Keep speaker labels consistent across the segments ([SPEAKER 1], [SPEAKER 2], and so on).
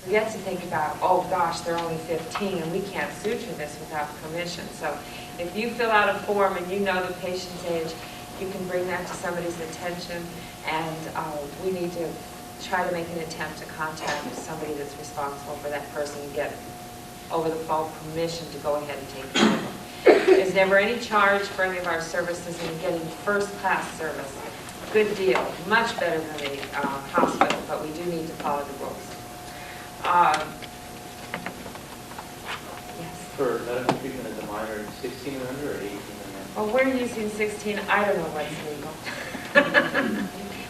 [SPEAKER 1] forget to think about, oh gosh, they're only 15 and we can't suture this without permission. So if you fill out a form and you know the patient's age, you can bring that to somebody's attention, and we need to try to make an attempt to contact somebody that's responsible for that person and get over the phone permission to go ahead and take care of them. There's never any charge for any of our services, and you're getting first-class service. Good deal, much better than the hospital, but we do need to follow the rules. Yes?
[SPEAKER 2] For medical treatment as a minor, 16 and under or 18 and under?
[SPEAKER 1] Well, we're using 16. I don't know what's legal.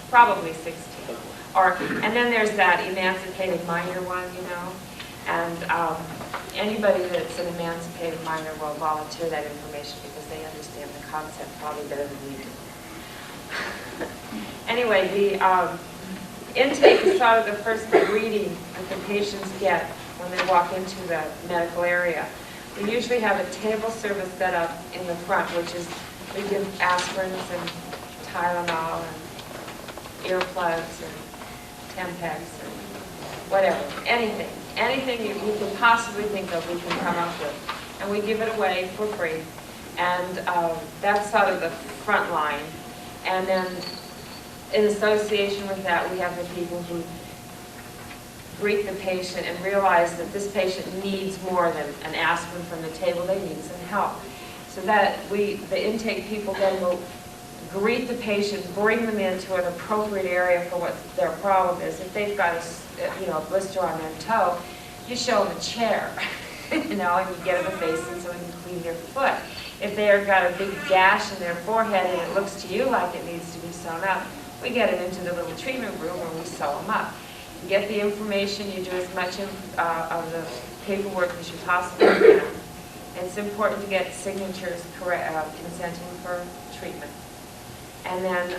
[SPEAKER 1] Probably 16. And then there's that emancipated minor one, you know. And anybody that's an emancipated minor will volunteer that information because they understand the concept probably better than we do. Anyway, the intake is sort of the first greeting that the patients get when they walk into the medical area. We usually have a table service set up in the front, which is, we give aspirins and Tylenol and earplugs and Tempex and whatever, anything. Anything you can possibly think of, we can come up with. And we give it away for free. And that's sort of the front line. And then in association with that, we have the people who greet the patient and realize that this patient needs more than an aspirin from the table. They need some help. So that the intake people then will greet the patient, bring them into an appropriate area for what their problem is. If they've got a blister on their toe, you show them a chair, and you get them a basin so they can clean their foot. If they've got a big gash in their forehead and it looks to you like it needs to be sewn up, we get them into the little treatment room and we sew them up. You get the information, you do as much of the paperwork as you possibly can. It's important to get signatures consenting for treatment. And then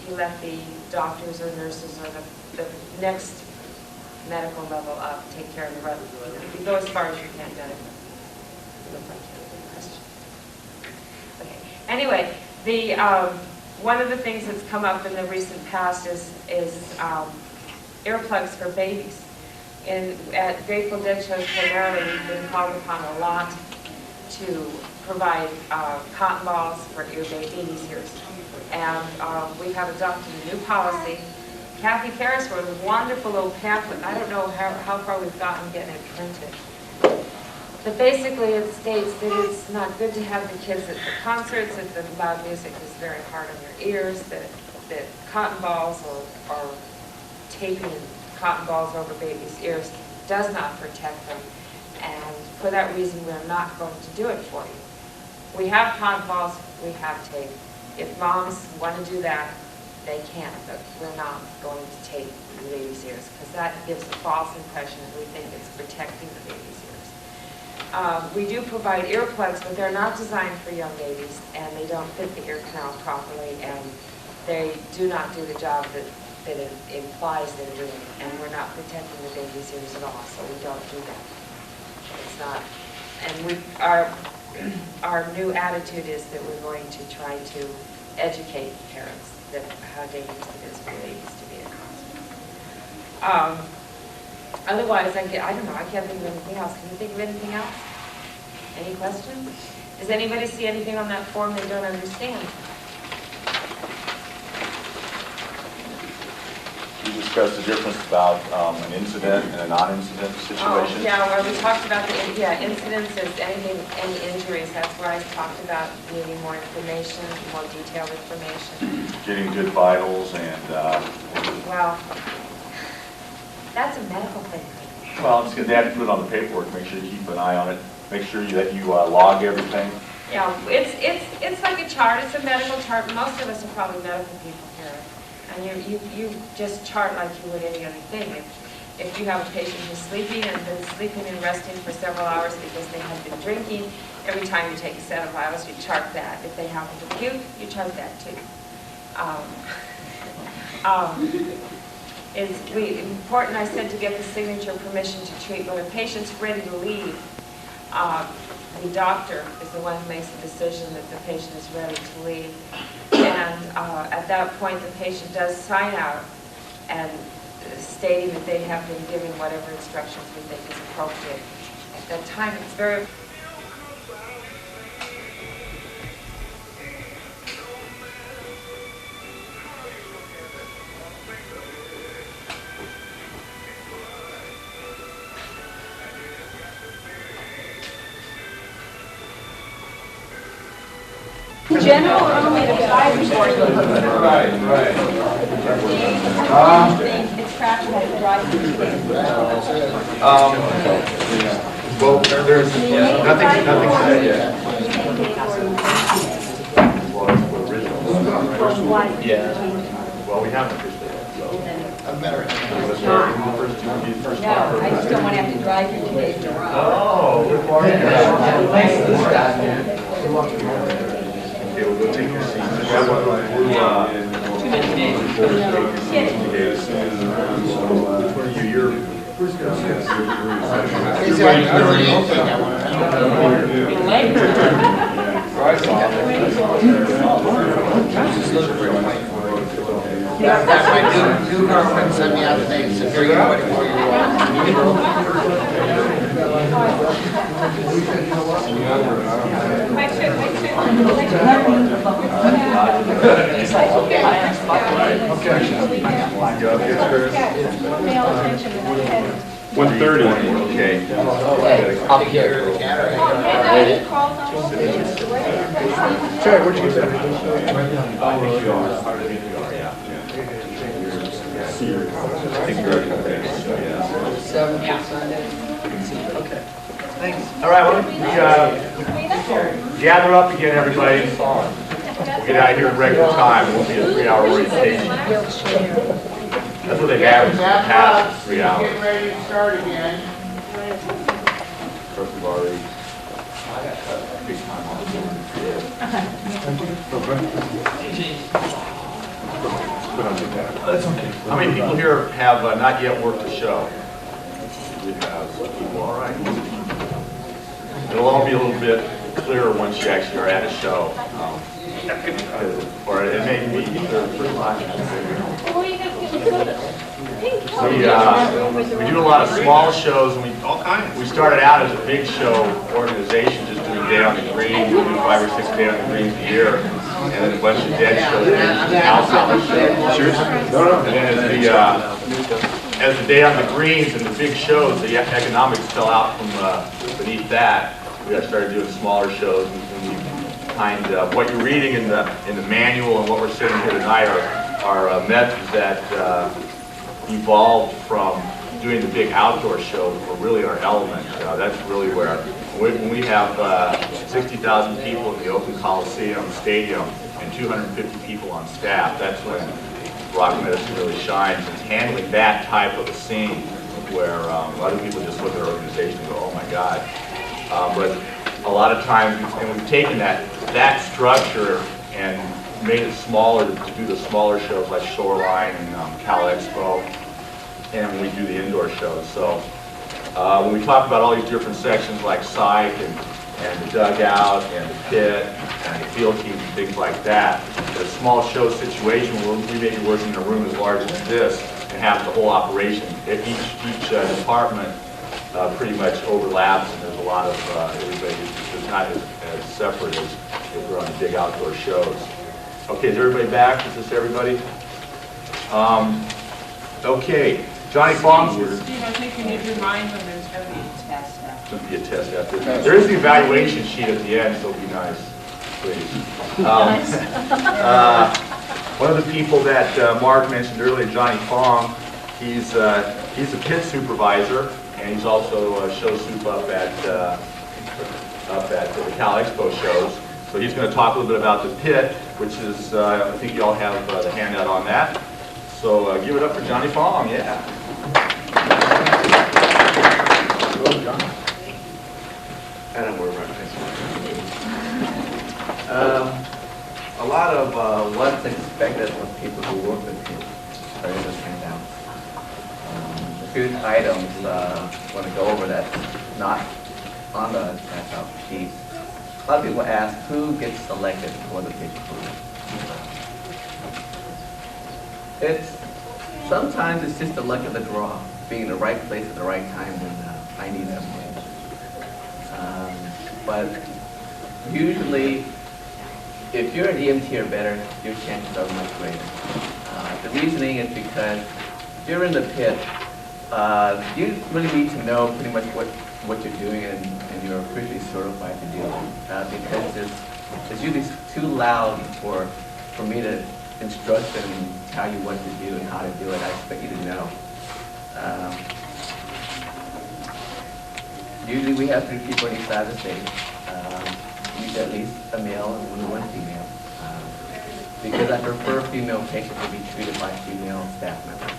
[SPEAKER 1] you let the doctors or nurses or the next medical level up take care of the rest. You go as far as you can, Jennifer. You look like you have a question. Okay. Anyway, one of the things that's come up in the recent past is earplugs for babies. At Grateful Dead shows primarily, we've been called upon a lot to provide cotton balls for babies' ears. And we have adopted a new policy. Kathy Ferris wrote a wonderful little pamphlet. I don't know how far we've gotten getting it printed. But basically it states that it's not good to have the kids at the concerts, that the loud music is very hard on your ears, that cotton balls or taping cotton balls over babies' ears does not protect them. And for that reason, we're not going to do it for you. We have cotton balls, we have tape. If moms want to do that, they can, but we're not going to tape the baby's ears because that gives a false impression that we think it's protecting the baby's ears. We do provide earplugs, but they're not designed for young babies, and they don't fit the ear canal properly, and they do not do the job that it implies they're doing, and we're not protecting the baby's ears at all, so we don't do that. It's not, and our new attitude is that we're going to try to educate parents that how dangerous it is for babies to be at concert. Otherwise, I don't know, I can't think of anything else. Can you think of anything else? Any questions? Does anybody see anything on that form they don't understand?
[SPEAKER 3] You discussed the difference about an incident and a non-incident situation.
[SPEAKER 1] Oh, yeah, well, we talked about the incidents as any injuries. That's where I talked about needing more information, more detailed information.
[SPEAKER 3] Getting good vitals and...
[SPEAKER 1] well, that's a medical thing.
[SPEAKER 3] Well, I'm just going to have to put it on the paperwork. Make sure you keep an eye on it. Make sure that you log everything.
[SPEAKER 1] Yeah, it's like a chart. It's a medical chart. Most of us are probably medical people here. And you just chart like you would any other thing. If you have a patient who's sleeping and been sleeping and resting for several hours because they have been drinking, every time you take a set of vitals, you chart that. If they happen to puke, you chart that too. It's important, I said, to get the signature permission to treat. When a patient's ready to leave, the doctor is the one who makes the decision that the patient is ready to leave. And at that point, the patient does sign out and stating that they have been given whatever instructions we think is appropriate. At that time, it's very...
[SPEAKER 4] General or only the advisory board?
[SPEAKER 5] Right.
[SPEAKER 4] It's trash that advisory board.
[SPEAKER 5] Well, there's nothing said yet.
[SPEAKER 3] Yeah. Well, we haven't officially yet, so.
[SPEAKER 4] No, I just don't want to have to drive here 2 days in a row.
[SPEAKER 3] Oh, good morning. Okay, we'll go take your seats. You're
[SPEAKER 6] My new girlfriend sent me out today and said, "Here you go, what do you
[SPEAKER 3] Okay. 1:30. Okay.
[SPEAKER 6] I'll be here in the camera.
[SPEAKER 5] Chad, what'd you say?
[SPEAKER 3] All right, well, we gather up again, everybody. We'll get out of here in regular time. It won't be a 3-hour orientation. That's what they've averaged in the past, 3 hours.
[SPEAKER 6] Getting ready to start again.
[SPEAKER 3] Of course, we've already big time on That's okay. How many people here have not yet worked a show? We have some people, all right. It'll all be a little bit clearer once you actually are at a show. Or it may be the first time. We do a lot of small shows, and we started out as a big show organization, just doing Day on the Green. We do 5 or 6 Day on the Greens a year, and then a bunch of dead shows, and then as the Day on the Greens and the big shows, the economics fell out from beneath that. We started doing smaller shows, and we kind of what you're reading in the manual and what we're sitting here tonight are methods that evolved from doing the big outdoor shows were really our element. That's really where, when we have 60,000 people in the open Coliseum Stadium and 250 people on staff, that's when Rock Medicine really shines. It's handling that type of a scene where other people just look at our organization and go, oh my God. But a lot of times, and we've taken that structure and made it smaller to do the smaller shows like Shoreline and Cal Expo, and when we do the indoor shows. So when we talk about all these different sections like Psych and the dugout and the pit and the field teams and things like that, the small show situation where we may be working in a room as large as this and have the whole operation. Each department pretty much overlaps, and there's a lot of everybody is not as separate as if we're on the big outdoor shows. Okay, is everybody back? Is this everybody? Okay, Johnny Fong.
[SPEAKER 7] Steve, I think you need to remind them there's going to be a test after.
[SPEAKER 3] There's going to be a test after. There is the evaluation sheet at the end, so be nice, please. One of the people that Mark mentioned earlier, Johnny Fong, he's a pit supervisor, and he's also show soup up at the Cal Expo shows. So he's going to talk a little bit about the pit, which is, I think you all have the handout on that. So give it up for Johnny Fong, yeah.
[SPEAKER 5] I don't worry about a lot of what's expected of people who work with you are in this handout. A few items I want to go over that's not on the handout sheet. A lot of people ask who gets selected for the big group. It's sometimes it's just the luck of the draw, being in the right place at the right time when I need someone. But usually, if you're an EMT or better, your chances are much greater. The reasoning is because if you're in the pit, you really need to know pretty much what you're doing and you're officially certified to do it. Because it's usually too loud for me to instruct and tell you what to do and how to do it. I expect you to know. Usually we have 3 people on each side of the stage. Usually at least a male and one female. Because I prefer female patients to be treated by female staff members.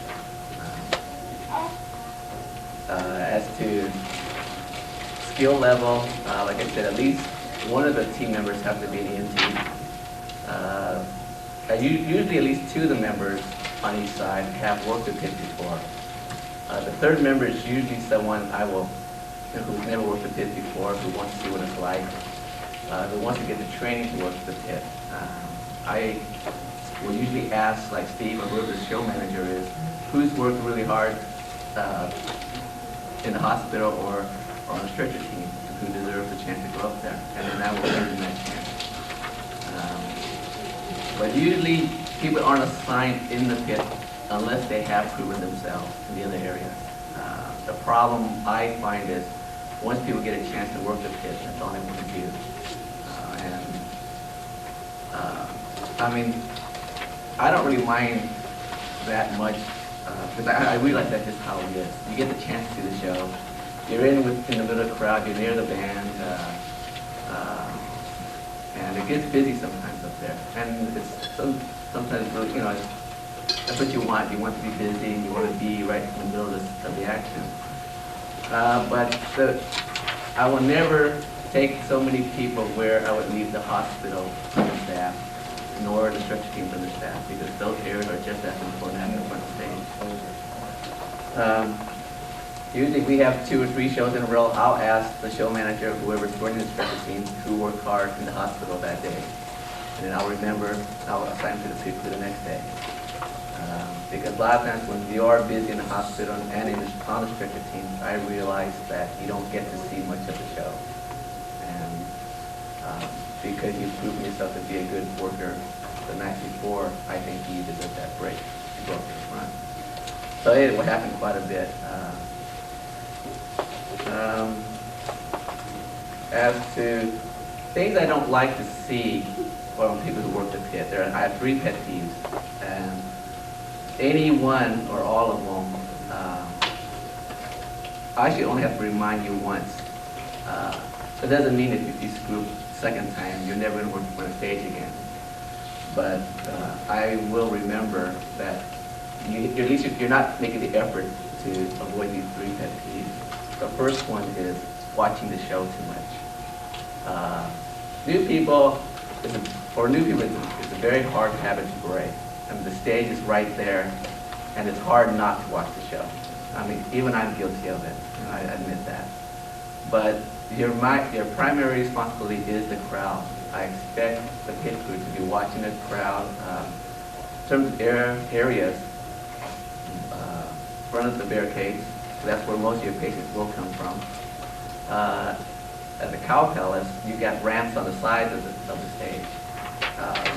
[SPEAKER 5] As to skill level, like I said, at least one of the team members have to be an EMT. Usually at least 2 of the members on each side have worked with PIT before. The third member is usually someone who's never worked with PIT before, who wants to see what it's like, who wants to get the training to work with the PIT. I will usually ask, like Steve or whoever the show manager is, who's worked really hard in the hospital or on a stretcher team, who deserves a chance to go up there, and then I will give them that chance. But usually, people aren't assigned in the pit unless they have proven themselves in the other areas. The problem I find is once people get a chance to work the pit, that's all they want to do. I mean, I don't really mind that much because I realize that's just how it is. You get the chance to see the show. You're in the middle of the crowd. You're near the band. And it gets busy sometimes up there. And it's sometimes really, that's what you want. You want to be busy. You want to be right in the middle of the action. But I will never take so many people where I would leave the hospital understaffed, nor the stretcher teams understaffed, because those areas are just as important as the front stage. Usually we have 2 or 3 shows in a row. I'll ask the show manager, whoever's running the stretcher team, who worked hard in the hospital that day. And then I'll assign to the people the next day. Because a lot of times when you are busy in the hospital and on the stretcher team, I realize that you don't get to see much of the show. And because you've proven yourself to be a good worker the night before, I think you deserve that break to go up to the front. So it will happen quite a bit. As to things I don't like to see from people who work the pit, I have 3 pet peeves, and any one or all of them, I should only have to remind you once. It doesn't mean if you screw second time, you're never going to work on a stage again. But I will remember that at least you're not making the effort to avoid these 3 pet peeves. The first one is watching the show too much. New people, it's a very hard habit to break. I mean, the stage is right there, and it's hard not to watch the show. I mean, even I'm guilty of it, and I admit that. But your primary responsibility is the crowd. I expect the pit crew to be watching the crowd. In terms of areas, front of the barricades, that's where most of your patients will come from. At the Cow Palace, you got ramps on the sides of the stage.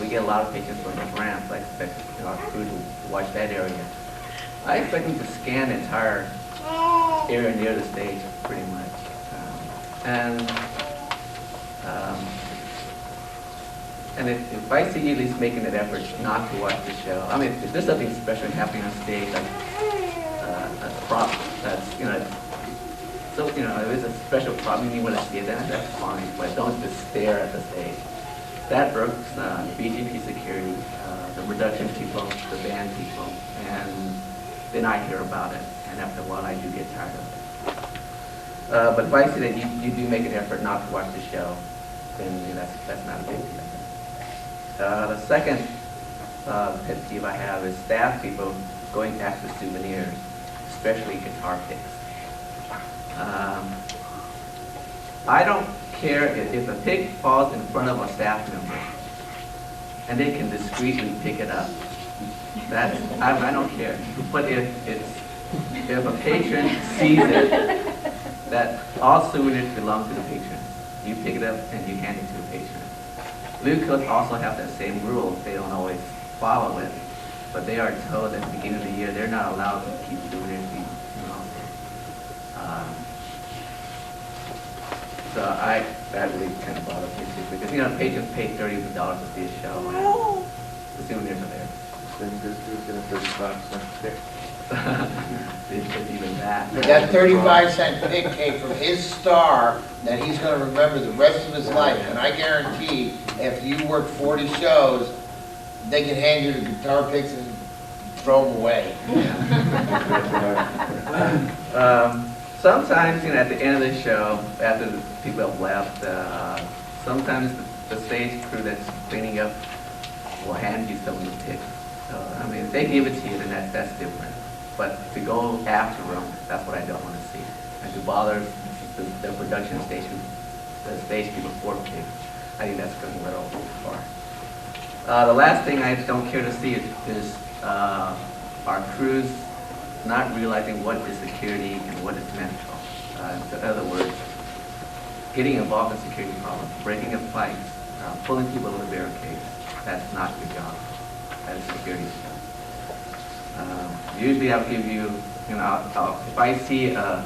[SPEAKER 5] We get a lot of patients from those ramps. I expect our crew to watch that area. I expect them to scan the entire area near the stage pretty much. And if I see you at least making an effort not to watch the show, I mean, if there's something special happening on stage, like a prop that's, so, if it's a special prop and you want to see it, that's fine, but don't just stare at the stage. That irks BGP security, the production people, the band people, and then I hear about it, and after a while I do get tired of it. But if I see that you do make an effort not to watch the show, then that's not a big deal. The second pet peeve I have is staff people going after souvenirs, especially guitar picks. I don't care if a pick falls in front of a staff member and they can discreetly pick it up. I don't care. But if a patron sees it, that all souvenirs belong to the patron. You pick it up and you hand it to the patron. Blue Coats also have that same rule. They don't always follow it, but they are told at the beginning of the year they're not allowed to keep souvenirs. So that really kind of bothers me too, because patrons pay $30 to see a show, and the souvenirs are there.
[SPEAKER 2] Then this is gonna 35% there.
[SPEAKER 5] It's even that.
[SPEAKER 6] But that 35-cent pick came from his star that he's gonna remember the rest of his life. And I guarantee, if you work 40 shows, they can hand you the guitar picks and throw them away.
[SPEAKER 5] Sometimes, at the end of the show, after the people have left, sometimes the stage crew that's cleaning up will hand you some of the picks. So, if they give it to you, then that's different. But to go after them, that's what I don't want to see. And to bother the production station, the stage people for picks, I think that's going a little far. The last thing I don't care to see is our crews not realizing what is security and what is medical. In other words, getting involved in security problems, breaking up fights, pulling people over barricades. That's not your job. That is security's job. Usually I'll give you, if I see a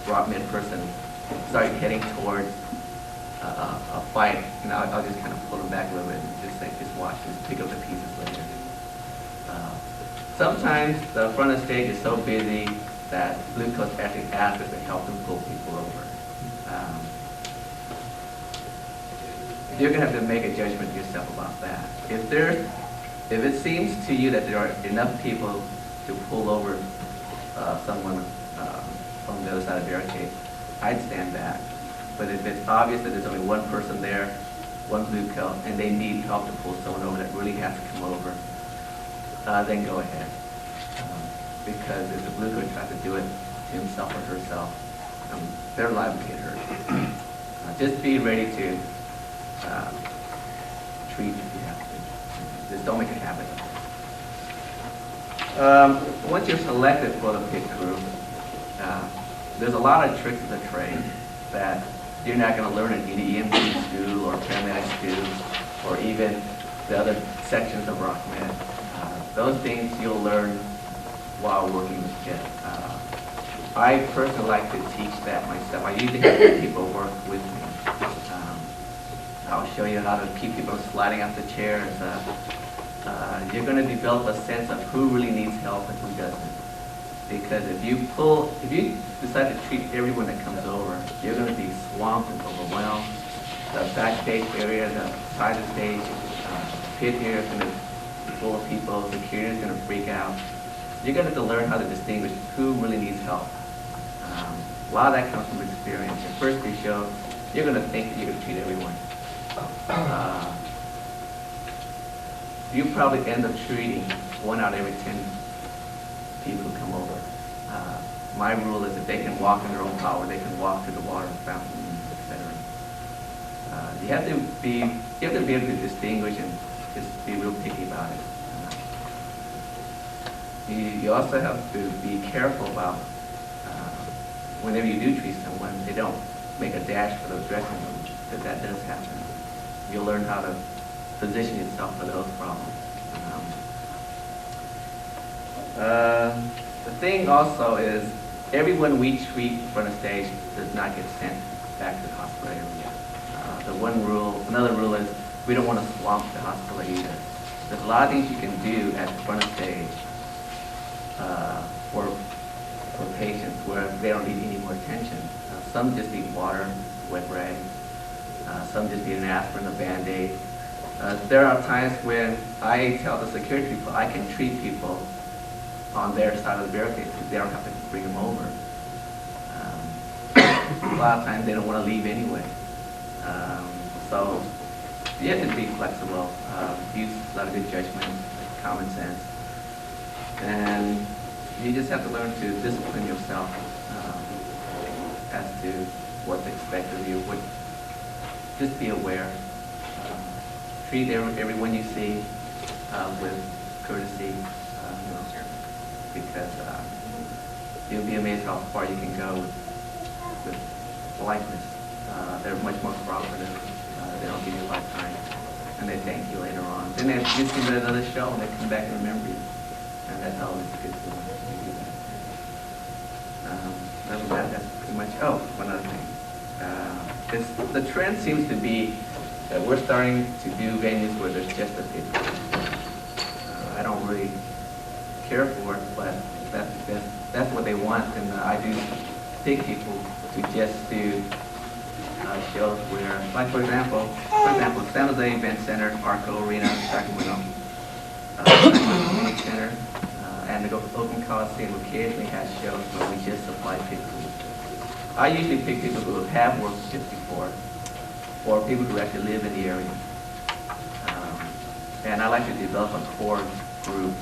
[SPEAKER 5] rock med person start heading towards a fight, I'll just kind of pull them back a little bit and just say, just watch, just pick up the pieces later. Sometimes the front of the stage is so busy that Blue Coats actually asks us to help them pull people over. You're going to have to make a judgment yourself about that. If it seems to you that there are enough people to pull over someone from the other side of the barricade, I'd stand back. But if it's obvious that there's only one person there, one Blue Coat, and they need help to pull someone over that really has to come over, then go ahead. Because if the Blue Coat tries to do it himself or herself, they're liable to get hurt. Just be ready to treat if you have to. Just don't make a habit of it. Once you're selected for the pit crew, there's a lot of tricks of the trade that you're not going to learn in any EMT school or paramedic school or even the other sections of rock med. Those things you'll learn while working with kids. I personally like to teach that myself. I usually have people work with me. I'll show you how to keep people sliding off the chairs. You're going to develop a sense of who really needs help and who doesn't. Because if you decide to treat everyone that comes over, you're going to be swamped and overwhelmed. The backstage area, the side of the stage, pit area is going to be full of people. Security is going to freak out. You're going to have to learn how to distinguish who really needs help. A lot of that comes from experience. Your first day show, you're going to think that you're going to treat everyone. You probably end up treating 1 out of every 10 people who come over. My rule is if they can walk in their own power, they can walk to the water fountain, etc. You have to be able to distinguish and just be real picky about it. You also have to be careful about whenever you do treat someone, they don't make a dash for the dressing room, because that does happen. You'll learn how to position yourself for those problems. The thing also is, everyone we treat in front of stage does not get sent back to the hospital area. Another rule is, we don't want to swamp the hospital either. There's a lot of things you can do at the front of stage for patients where they don't need any more attention. Some just need water, wet rag. Some just need an aspirin, a Band-Aid. There are times when I tell the security people I can treat people on their side of the barricade because they don't have to bring them over. A lot of times they don't want to leave anyway. So you have to be flexible, use a lot of good judgment, common sense. And you just have to learn to discipline yourself as to what's expected of you. Just be aware. Treat everyone you see with courtesy, because you'll be amazed how far you can go with politeness. They're much more cooperative. They don't give you a hard time, and they thank you later on. Then they you see another show, and they come back and remember you, and that's always a good feeling when you do that. Other than that, that's pretty much. Oh, one other thing. The trend seems to be that we're starting to do venues where there's just a pit. I don't really care for it, but that's what they want, and I do pick people to just do shows where, like for example, San Jose Event Center, Arco Arena, Sacramento, Center, and the Oakland Coliseum occasionally has shows where we just supply pit crews. I usually pick people who have worked pits before, or people who actually live in the area. And I like to develop a core group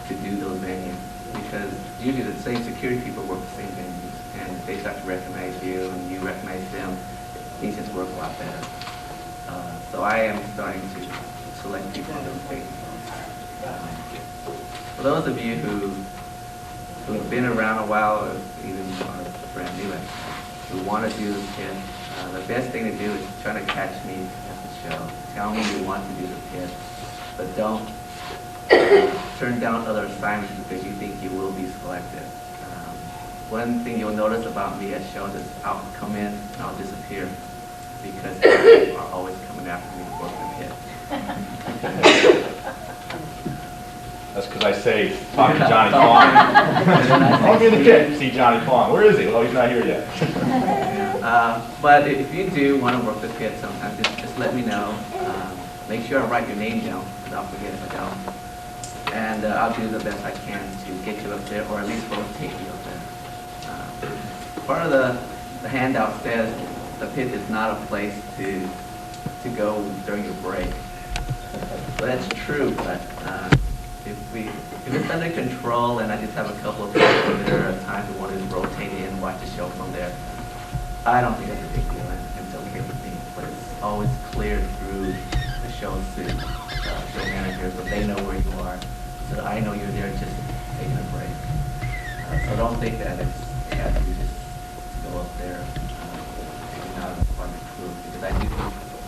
[SPEAKER 5] to do those venues, because usually the same security people work the same venues, and if they start to recognize you and you recognize them, things just work a lot better. So I am starting to select people on those venues. For those of you who have been around a while, or even are brand new, who want to do the pit, the best thing to do is try to catch me at the show. Tell me you want to do the pit, but don't turn down other assignments because you think you will be selected. One thing you'll notice about me at shows is I'll come in and I'll disappear because people are always coming after me to work the pit.
[SPEAKER 3] That's because I say, talk to Johnny Fong. I'll be in the pit, see Johnny Fong. Where is he? Well, he's not here yet.
[SPEAKER 5] But if you do want to work the pit sometime, just let me know. Make sure I write your name down, because I'll forget if I don't. And I'll do the best I can to get you up there, or at least rotate you up there. Part of the handout says the pit is not a place to go during your break. Well, that's true, but if it's under control and I just have a couple of people there at times who want to rotate in and watch the show from there, I don't think that's a big deal, and it's okay with me. But it's always clear through the show managers so they know where you are, so I know you're there just taking a break. So don't think that it has to be just to go up there and not an apartment crew, because I do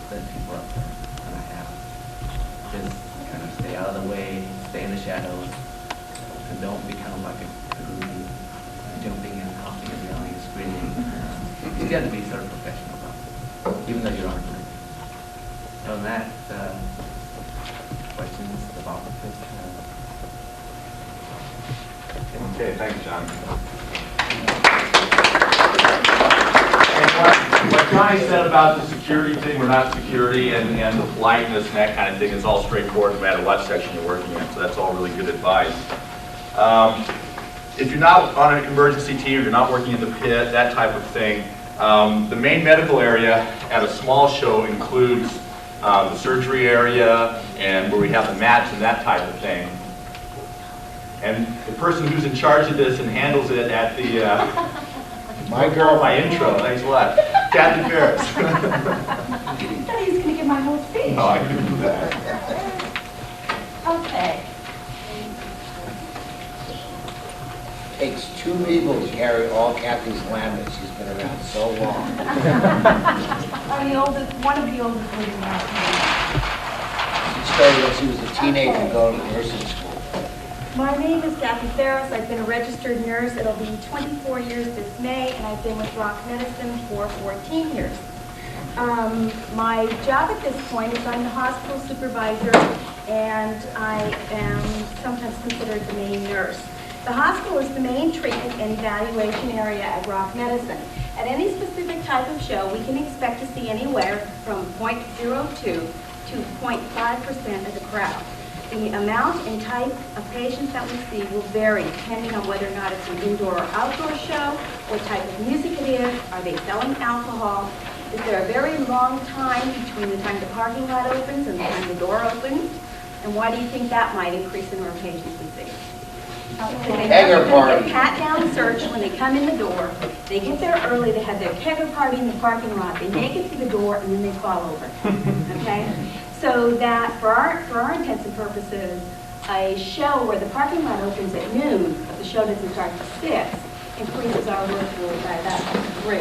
[SPEAKER 5] send people up there, and I have. Just kind of stay out of the way, stay in the shadows, and don't become like a crew jumping and hopping and yelling and screaming. You got to be sort of professional about it, even though you're on break. Other than that, questions about the pit?
[SPEAKER 3] Okay, thanks, John. What Johnny said about the security thing, we're not security, and the politeness and that kind of thing is all straightforward no matter what section you're working in, so that's all really good advice. If you're not on an emergency team, if you're not working in the pit, that type of thing, the main medical area at a small show includes the surgery area and where we have the mats and that type of thing. And the person who's in charge of this and handles it at the my intro, thanks a lot, Kathy Ferris.
[SPEAKER 4] I thought he was going to give my whole speech.
[SPEAKER 3] No, I couldn't do that.
[SPEAKER 4] Okay.
[SPEAKER 6] Takes two people to carry all Kathy's laminates. She's been around so long.
[SPEAKER 4] I'm the oldest, one of the oldest living out here.
[SPEAKER 6] She started when she was a teenager going to nursing school.
[SPEAKER 8] My name is Kathy Ferris. I've been a registered nurse. It'll be 24 years this May, and I've been with Rock Medicine for 14 years. My job at this point is I'm the hospital supervisor, and I am sometimes considered the main nurse. The hospital is the main treatment and evaluation area at Rock Medicine. At any specific type of show, we can expect to see anywhere from 0.02 to 0.5% of the crowd. The amount and type of patients that we see will vary depending on whether or not it's an indoor or outdoor show, what type of music it is, are they selling alcohol, is there a very long time between the time the parking lot opens and the time the door opens, and why do you think that might increase the number of patients we see?
[SPEAKER 6] Kegger party.
[SPEAKER 8] They pat down search when they come in the door. They get there early. They have their kegger party in the parking lot. They make it to the door and then they fall over. Okay? So that for our intents and purposes, a show where the parking lot opens at noon, but the show doesn't start till 6, increases our workload by about 3.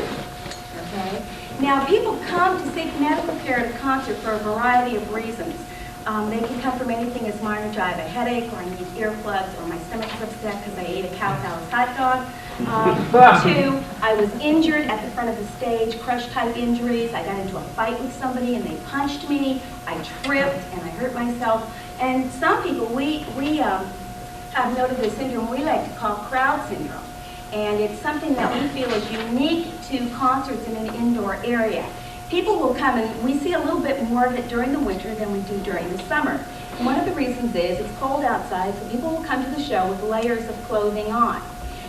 [SPEAKER 8] Okay? Now, people come to seek medical care at a concert for a variety of reasons. They can come from anything as minor as I have a headache, or I need earplugs, or my stomach's upset because I ate a Cow Palace hot dog. 2, I was injured at the front of the stage, crush-type injuries. I got into a fight with somebody and they punched me. I tripped and I hurt myself. And some people, we have noted this syndrome we like to call crowd syndrome. And it's something that we feel is unique to concerts in an indoor area. People will come, and we see a little bit more of it during the winter than we do during the summer. And one of the reasons is it's cold outside, so people will come to the show with layers of clothing on.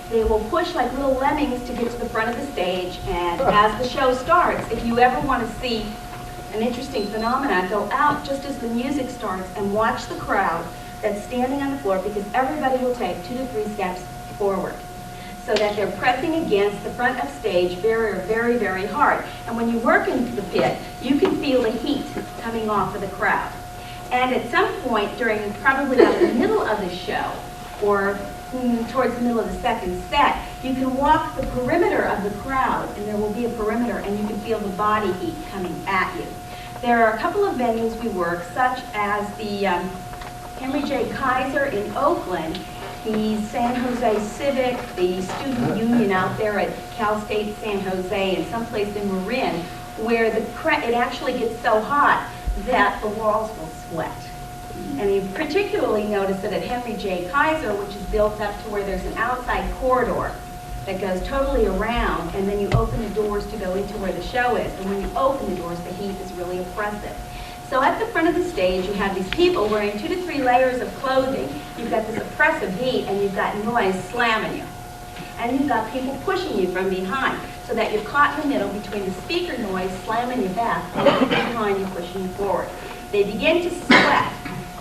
[SPEAKER 8] They will push like little lemmings to get to the front of the stage, and as the show starts, if you ever want to see an interesting phenomenon, go out just as the music starts and watch the crowd that's standing on the floor, because everybody will take 2 to 3 steps forward, so that they're pressing against the front of stage very, very, very hard. And when you work into the pit, you can feel the heat coming off of the crowd. And at some point during probably about the middle of the show, or towards the middle of the second set, you can walk the perimeter of the crowd, and there will be a perimeter, and you can feel the body heat coming at you. There are a couple of venues we work, such as the Henry J. Kaiser in Oakland, the San Jose Civic, the Student Union out there at Cal State San Jose, and someplace in Marin, where it actually gets so hot that the walls will sweat. And you particularly notice it at Henry J. Kaiser, which is built up to where there's an outside corridor that goes totally around, and then you open the doors to go into where the show is. And when you open the doors, the heat is really oppressive. So at the front of the stage, you have these people wearing 2 to 3 layers of clothing. You've got this oppressive heat, and you've got noise slamming you. And you've got people pushing you from behind, so that you're caught in the middle between the speaker noise slamming you back and the people behind you pushing you forward. They begin to sweat,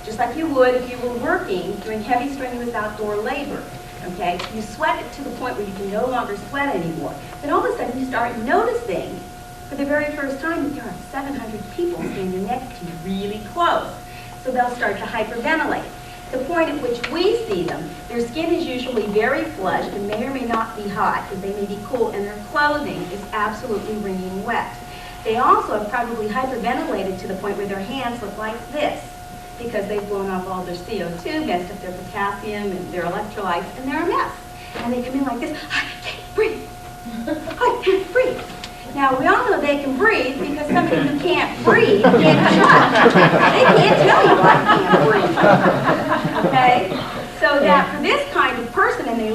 [SPEAKER 8] just like you would if you were working, doing heavy, strenuous outdoor labor. Okay? You sweat it to the point where you can no longer sweat anymore. Then all of a sudden, you start noticing for the very first time that there are 700 people standing next to you really close. So they'll start to hyperventilate. The point at which we see them, their skin is usually very flushed and may or may not be hot, because they may be cool, and their clothing is absolutely wringing wet. They also have probably hyperventilated to the point where their hands look like this, because they've blown off all their CO2, messed up their potassium and their electrolytes, and they're a mess. And they come in like this, I can't breathe. I can't breathe. Now, we all know they can breathe because somebody who can't breathe can't shut. They can't tell you I can't breathe. Okay? So that for this kind of person, and they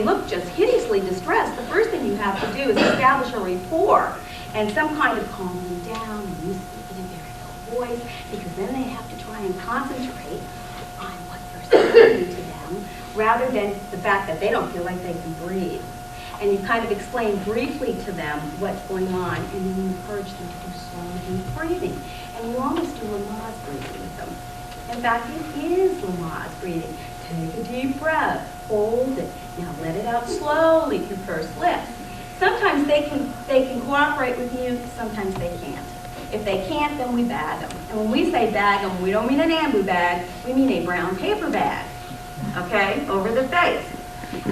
[SPEAKER 8] look just hideously distressed, the first thing you have to do is establish a rapport and some kind of calm them down, and you speak in a very low voice, because then they have to try and concentrate on what you're saying to them, rather than the fact that they don't feel like they can breathe. And you kind of explain briefly to them what's going on, and then you encourage them to do slow, deep breathing. And you almost do Lamaze breathing with them. In fact, it is Lamaze breathing. Take a deep breath, hold it. Now let it out slowly through pursed lips. Sometimes they can cooperate with you, sometimes they can't. If they can't, then we bag them. And when we say bag them, we don't mean an ambu bag, we mean a brown paper bag, okay, over the face.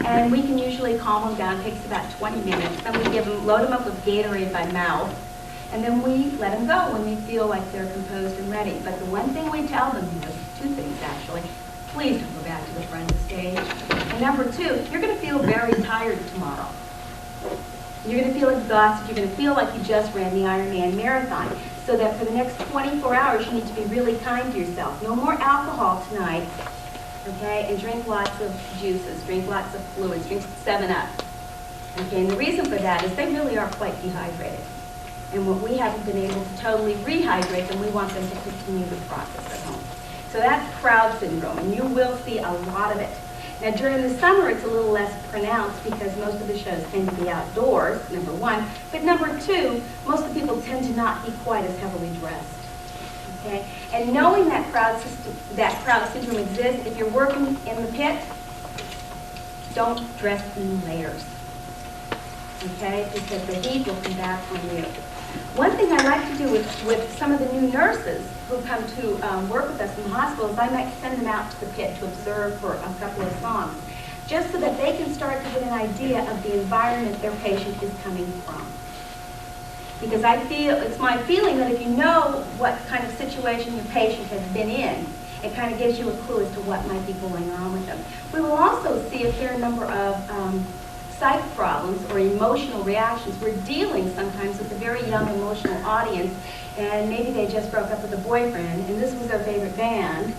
[SPEAKER 8] And we can usually calm them down. It takes about 20 minutes. Then we load them up with Gatorade by mouth. And then we let them go when we feel like they're composed and ready. But the one thing we tell them is 2 things, actually. Please don't go back to the front of the stage. And number 2, you're going to feel very tired tomorrow. You're going to feel exhausted. You're going to feel like you just ran the Ironman marathon. So that for the next 24 hours, you need to be really kind to yourself. No more alcohol tonight. Okay, and drink lots of juices, drink lots of fluids, drink 7-Up. Okay, and the reason for that is they really are quite dehydrated. And what we haven't been able to totally rehydrate them, we want them to continue the process at home. So that's crowd syndrome, and you will see a lot of it. Now during the summer, it's a little less pronounced because most of the shows tend to be outdoors, number 1. But number 2, most of the people tend to not be quite as heavily dressed. Okay? And knowing that crowd syndrome exists, if you're working in the pit, don't dress in layers. Okay? Because the heat will come back on you. One thing I like to do with some of the new nurses who come to work with us in the hospital is I might send them out to the pit to observe for a couple of songs, just so that they can start to get an idea of the environment their patient is coming from. Because I feel, it's my feeling that if you know what kind of situation your patient has been in, it kind of gives you a clue as to what might be going on with them. We will also see a fair number of psych problems or emotional reactions. We're dealing sometimes with a very young emotional audience, and maybe they just broke up with a boyfriend, and this was their favorite band,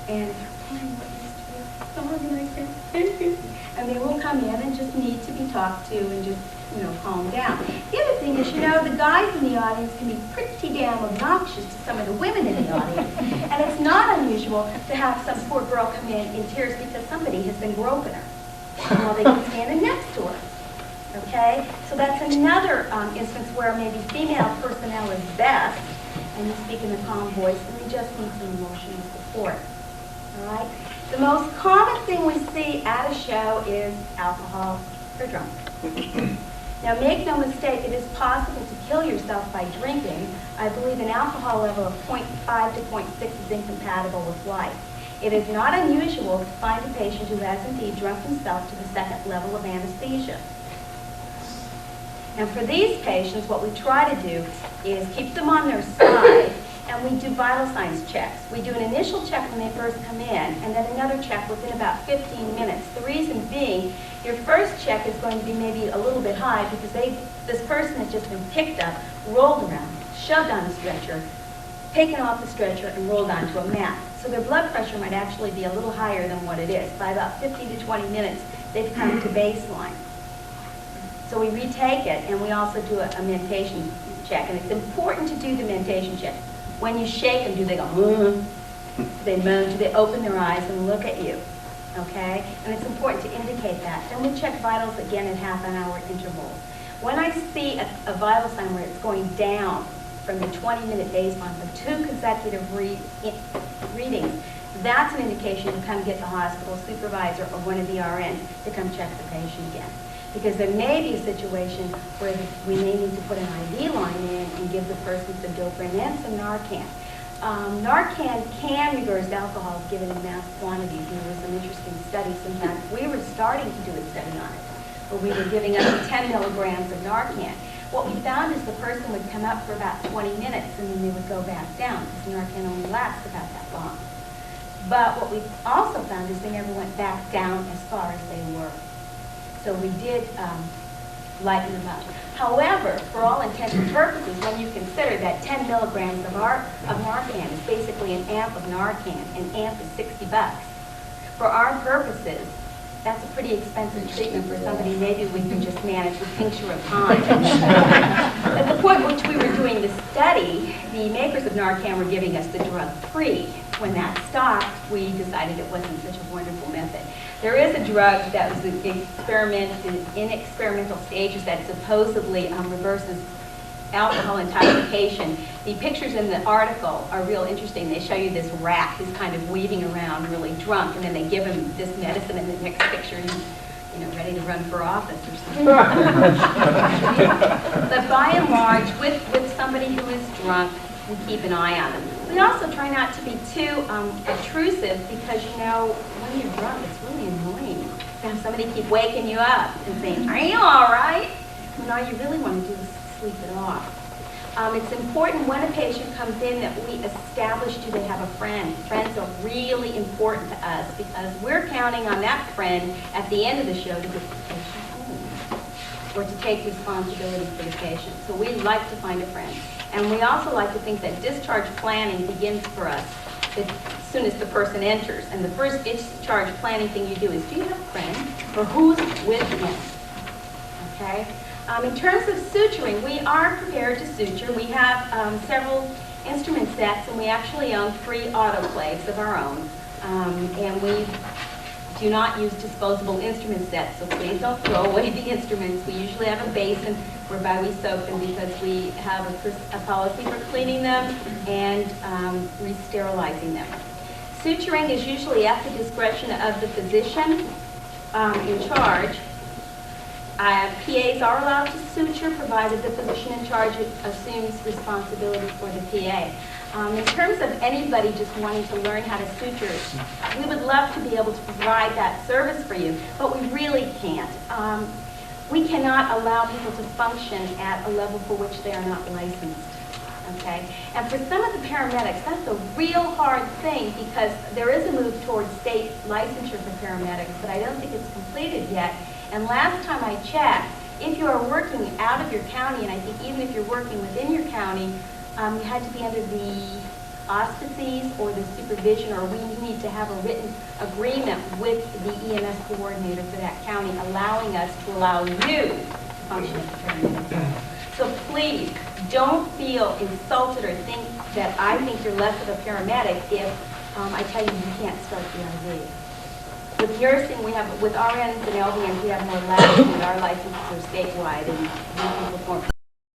[SPEAKER 8] and they're playing what used to be a song like this, and they will come in and just need to be talked to and just, you know, calm down. The other thing is, you know, the guys in the audience can be pretty damn obnoxious to some of the women in the audience, and it's not unusual to have some poor girl come in tears because somebody has been groping her while they can standing next to her. Okay? So that's another instance where maybe female personnel is best, and you speak in a calm voice, and they just need some emotional support. All right? The most common thing we see at a show is alcohol or drunk. Now, make no mistake, it is possible to kill yourself by drinking. I believe an alcohol level of 0.5 to 0.6 is incompatible with life. It is not unusual to find a patient who has indeed drunk himself to the second level of anesthesia. And for these patients, what we try to do is keep them on their side, and we do vital signs checks. We do an initial check when they first come in, and then another check within about 15 minutes. The reason being, your first check is going to be maybe a little bit high because this person has just been picked up, rolled around, shoved on the stretcher, taken off the stretcher, and rolled onto a mat. So their blood pressure might actually be a little higher than what it is. By about 15 to 20 minutes, they've come to baseline. So we retake it, and we also do a mentation check. And it's important to do the mentation check. When you shake them, do they go, do they moan, do they open their eyes and look at you? Okay? And it's important to indicate that. Then we check vitals again at half-an-hour intervals. When I see a vital sign where it's going down from the 20-minute baseline for 2 consecutive readings, that's an indication to come get the hospital supervisor or one of the RNs to come check the patient again. Because there may be a situation where we may need to put an IV line in and give the person some dopamine and some Narcan. Narcan can reverse alcohol if given in mass quantities, and there were some interesting studies. In fact, we were starting to do a study on it, where we were giving up to 10 milligrams of Narcan. What we found is the person would come up for about 20 minutes, and then they would go back down, because Narcan only lasts about that long. But what we also found is they never went back down as far as they were. So we did lighten them up. However, for all intents and purposes, when you consider that 10 milligrams of Narcan is basically an amp of Narcan, an amp is $60. For our purposes, that's a pretty expensive treatment for somebody. Maybe we can just manage with tincture of time. At the point at which we were doing the study, the makers of Narcan were giving us the drug free. When that stopped, we decided it wasn't such a wonderful method. There is a drug that was in experimental stages that supposedly reverses alcohol intoxication. The pictures in the article are real interesting. They show you this rat who's kind of weaving around really drunk, and then they give him this medicine, and the next picture he's, you know, ready to run for office or something. But by and large, with somebody who is drunk, we keep an eye on them. We also try not to be too obtrusive because, you know, when you're drunk, it's really annoying to have somebody keep waking you up and saying, "Are you all right?" When all you really want to do is sleep it off. It's important when a patient comes in that we establish, do they have a friend? Friends are really important to us because we're counting on that friend at the end of the show to get the patient home or to take responsibility for the patient. So we like to find a friend. And we also like to think that discharge planning begins for us as soon as the person enters. And the first discharge planning thing you do is, do you have a friend? Or who's with him? Okay? In terms of suturing, we are prepared to suture. We have several instrument sets, and we actually own 3 autoclaves of our own. And we do not use disposable instrument sets, so please don't throw away the instruments. We usually have a basin whereby we soak them because we have a policy for cleaning them and re-sterilizing them. Suturing is usually at the discretion of the physician in charge. PAs are allowed to suture, provided the physician in charge assumes responsibility for the PA. In terms of anybody just wanting to learn how to suture, we would love to be able to provide that service for you, but we really can't. We cannot allow people to function at a level for which they are not licensed. Okay? And for some of the paramedics, that's a real hard thing because there is a move towards state licensure for paramedics, but I don't think it's completed yet. And last time I checked, if you are working out of your county, and I think even if you're working within your county, you had to be under the auspices or the supervision, or we need to have a written agreement with the EMS coordinator for that county, allowing us to allow you to function as a paramedic. So please, don't feel insulted or think that I think you're less of a paramedic if I tell you you can't start the IV. With nursing, we have, with RNs and LVNs, we have more latitude. Our licenses are statewide, and we